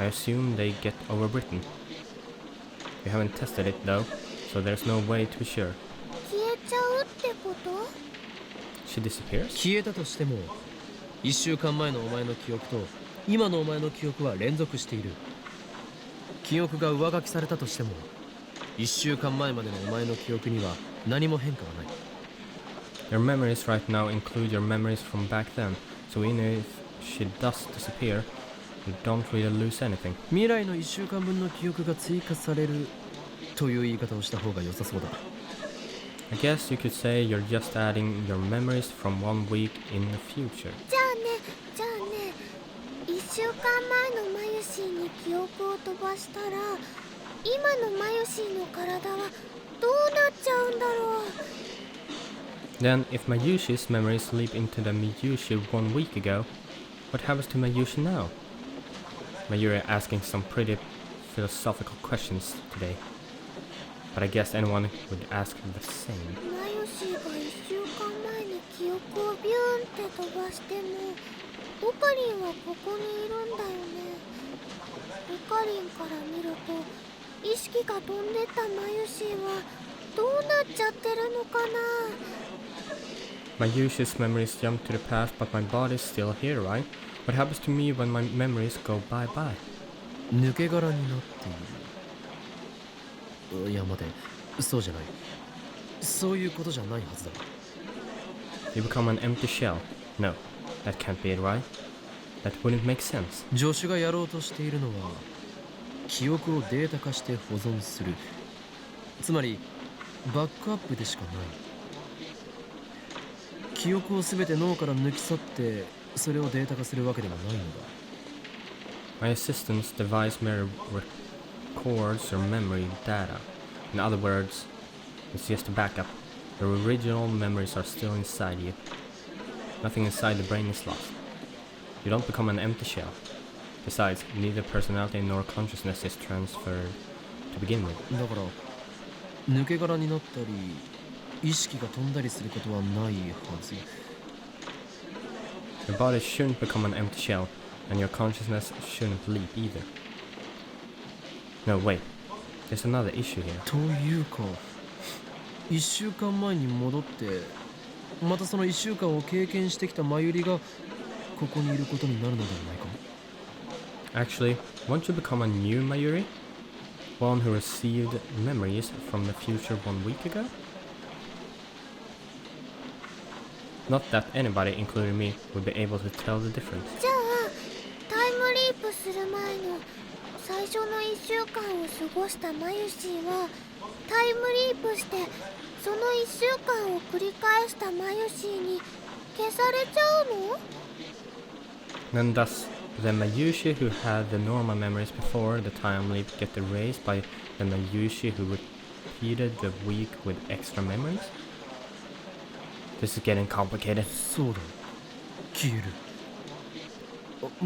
I assume they get overwritten. We haven't tested it though, so there's no way to be sure. 消えちゃうってこと？ She disappears? 消えたとしても、1週間前のお前の記憶と今のお前の記憶は連続している。記憶が上書きされたとしても、1週間前までのお前の記憶には何も変化はない。Your memories right now include your memories from back then, so even if she does disappear, you don't really lose anything. 未来の1週間分の記憶が追加されるという言い方をした方が良さそうだ。I guess you could say you're just adding your memories from 1 week in the future. じゃあね、1週間前のマユシーに記憶を飛ばしたら、今のマユシーの体はどうなっちゃうんだろう。Then, if Mayushi's memories leap into the Mayushi 1 week ago, what happens to Mayushi now? Mayuri asking some pretty philosophical questions today. But I guess anyone would ask the same. マユシーが1週間前に記憶をビューンって飛ばしても、オカリンはここにいるんだよね。オカリンから見ると、意識が飛んでったマユシーはどうなっちゃってるのかな。Mayushi's memories jump to the past, but my body's still here, right? What happens to me when my memories go bye-bye? 抜け殻になっている。いや待て、そうじゃない。そういうことじゃないはずだ。You become an empty shell. No, that can't be it, right? That wouldn't make sense. 助手がやろうとしているのは、記憶をデータ化して保存する。つまり、バックアップでしかない。記憶をすべて脳から抜き去って、それをデータ化するわけではないのだ。My assistant's device merely records your memory data. In other words, it's just a backup. Your original memories are still inside you. Nothing inside the brain is lost. You don't become an empty shell. Besides, neither personality nor consciousness is transferred to begin with. だから、抜け殻になったり、意識が飛んだりすることはないはず。Your body shouldn't become an empty shell, and your consciousness shouldn't leap either. No, wait. There's another issue here. というか、1週間前に戻って、またその1週間を経験してきたマユリがここにいることになるのではないか。 Actually, won't you become a new Mayuri? One who received memories from the future 1 week ago? Not that anybody, including me, would be able to tell the difference. じゃあ、タイムリープする前の最初の1週間を過ごしたマユシーは、タイムリープしてその1週間を繰り返したマユシーに消されちゃうの？ Then does the Mayushi who had the normal memories before the time leap get erased by the Mayushi who repeated the week with extra memories? This is getting complicated. そうだ、消える。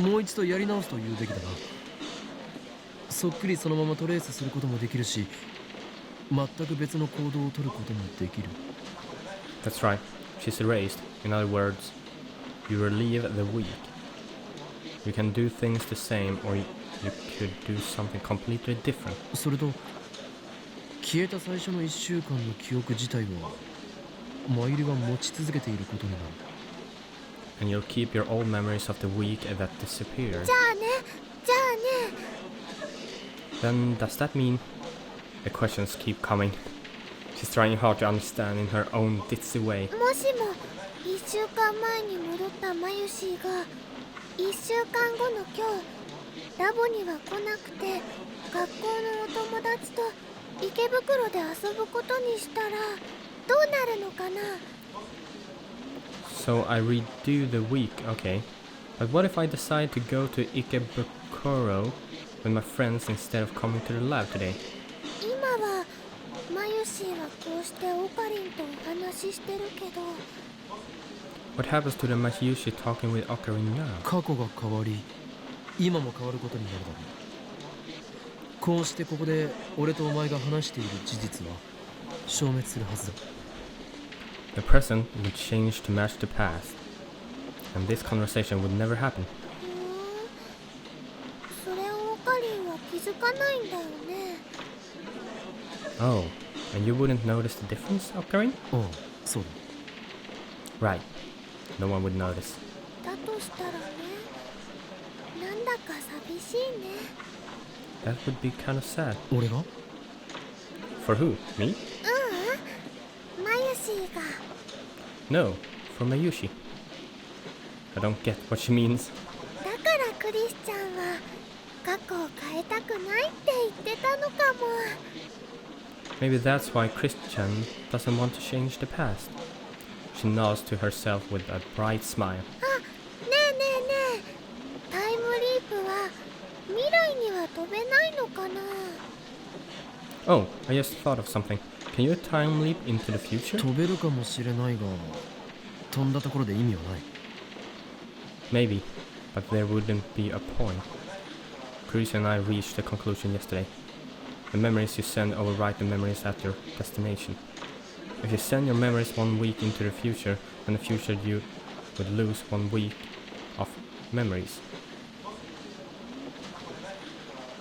もう一度やり直すと言うべきだな。そっくりそのままトレースすることもできるし、全く別の行動を取ることもできる。 That's right. She's erased. In other words, you relieve the week. You can do things the same, or you could do something completely different. それと、消えた最初の1週間の記憶自体はマユリが持ち続けていることになる。 And you'll keep your old memories of the week that disappeared. じゃあね。 Then does that mean... The questions keep coming. She's trying hard to understand in her own ditzy way. もしも1週間前に戻ったマユシーが1週間後の今日、ラボには来なくて学校のお友達と池袋で遊ぶことにしたらどうなるのかな？ So I redo the week, okay. But what if I decide to go to Ikebukuro with my friends instead of coming to the lab today? 今はマユシーはこうしてオカリンとお話ししてるけど、 What happens to the Mayushi talking with Okarin now? 過去が変わり、今も変わることになるだろう。こうしてここで俺とお前が話している事実は消滅するはずだ。 The present would change to match the past, and this conversation would never happen. それをかりんは気づかないんだよね。 Oh, and you wouldn't notice the difference, Okarin? ああ、そうだ。 Right. No one would notice. だとしたらね、なんだか寂しいね。 That would be kind of sad. 俺が？ For who? Me? マユシーが。 No, for Mayushi. I don't get what she means. だからクリスチャンは過去を変えたくないって言ってたのかも。 Maybe that's why Christian doesn't want to change the past. She nods to herself with a bright smile. あ、ねえねえねえ、タイムリープは未来には飛べないのかな。 Oh, I just thought of something. Can you time leap into the future? 飛べるかもしれないが、飛んだところで意味はない。 Maybe, but there wouldn't be a point. Chris and I reached the conclusion yesterday. The memories you send overwrite the memories at your destination. If you send your memories 1 week into the future, then the future you would lose 1 week of memories.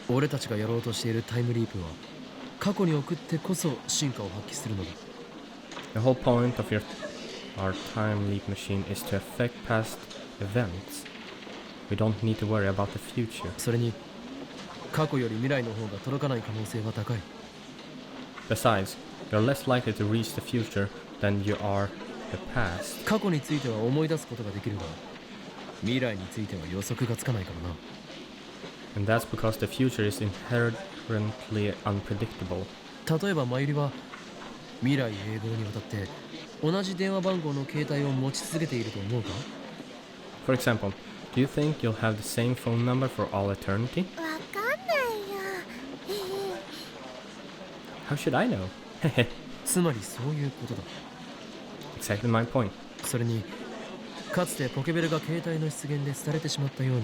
俺たちがやろうとしているタイムリープは、過去に送ってこそ進化を発揮するのだ。 The whole point of our time leap machine is to affect past events. We don't need to worry about the future. それに、過去より未来の方が届かない可能性は高い。 Besides, you're less likely to reach the future than you are the past. 過去については思い出すことができるが、未来については予測がつかないからな。 And that's because the future is inherently unpredictable. 例えばマユリは未来永劫にわたって同じ電話番号の携帯を持ち続けていると思うか？ For example, do you think you'll have the same phone number for all eternity? わかんないよ。 How should I know? つまりそういうことだ。 Exactly my point. それにかつてポケベルが携帯の出現で廃れてしまったように、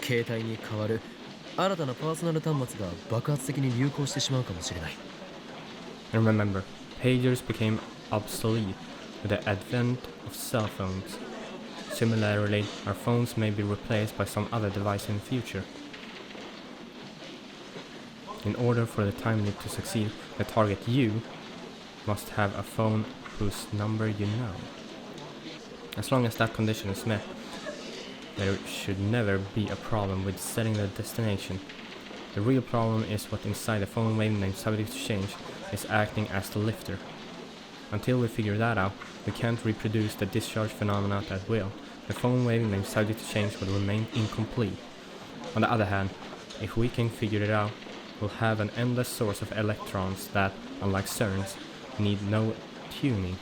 携帯に代わる新たなパーソナル端末が爆発的に流行してしまうかもしれない。 And remember, pagers became obsolete with the advent of cell phones. Similarly, our phones may be replaced by some other device in the future. In order for the time leap to succeed, the target you must have a phone whose number you know. As long as that condition is met, there should never be a problem with setting the destination. The real problem is what inside the phone wave named subject to change is acting as the lifter. Until we figure that out, we can't reproduce the discharge phenomena at will. The phone wave named subject to change will remain incomplete. On the other hand, if we can figure it out, we'll have an endless source of electrons that, unlike STEINS, need no tuning.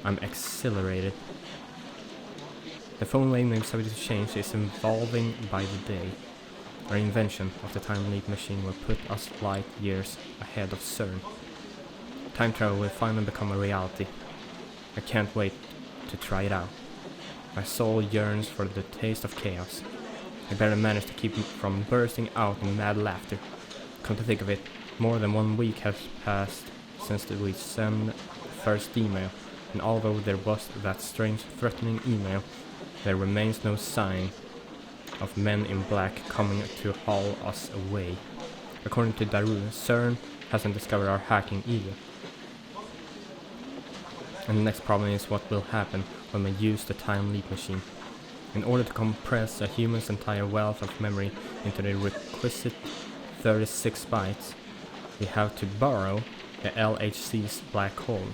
I'm exhilarated. The phone wave named subject to change is evolving by the day. Our invention of the time leap machine will put us light years ahead of CERN. Time travel will finally become a reality. I can't wait to try it out. My soul yearns for the taste of chaos. I barely managed to keep from bursting out in mad laughter. Come to think of it, more than 1 week has passed since we sent the first email, and although there was that strange threatening email, there remains no sign of men in black coming to haul us away. According to Deras, CERN hasn't discovered our hacking either. And the next problem is what will happen when we use the time leap machine. In order to compress a human's entire wealth of memory into the requisite 36 bytes, we have to borrow the LHC's black hole.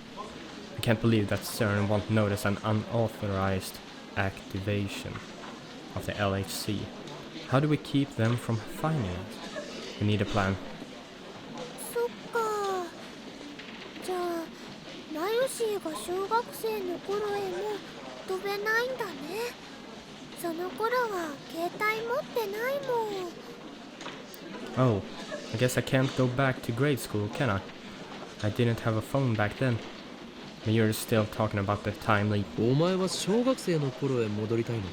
I can't believe that CERN won't notice an unauthorized activation of the LHC. How do we keep them from finding us? We need a plan. そっか。じゃあマユシーが小学生の頃へも飛べないんだね。その頃は携帯持ってないもん。 Oh, I guess I can't go back to grade school, can I? I didn't have a phone back then. But you're still talking about the time leap. お前は小学生の頃へ戻りたいのか？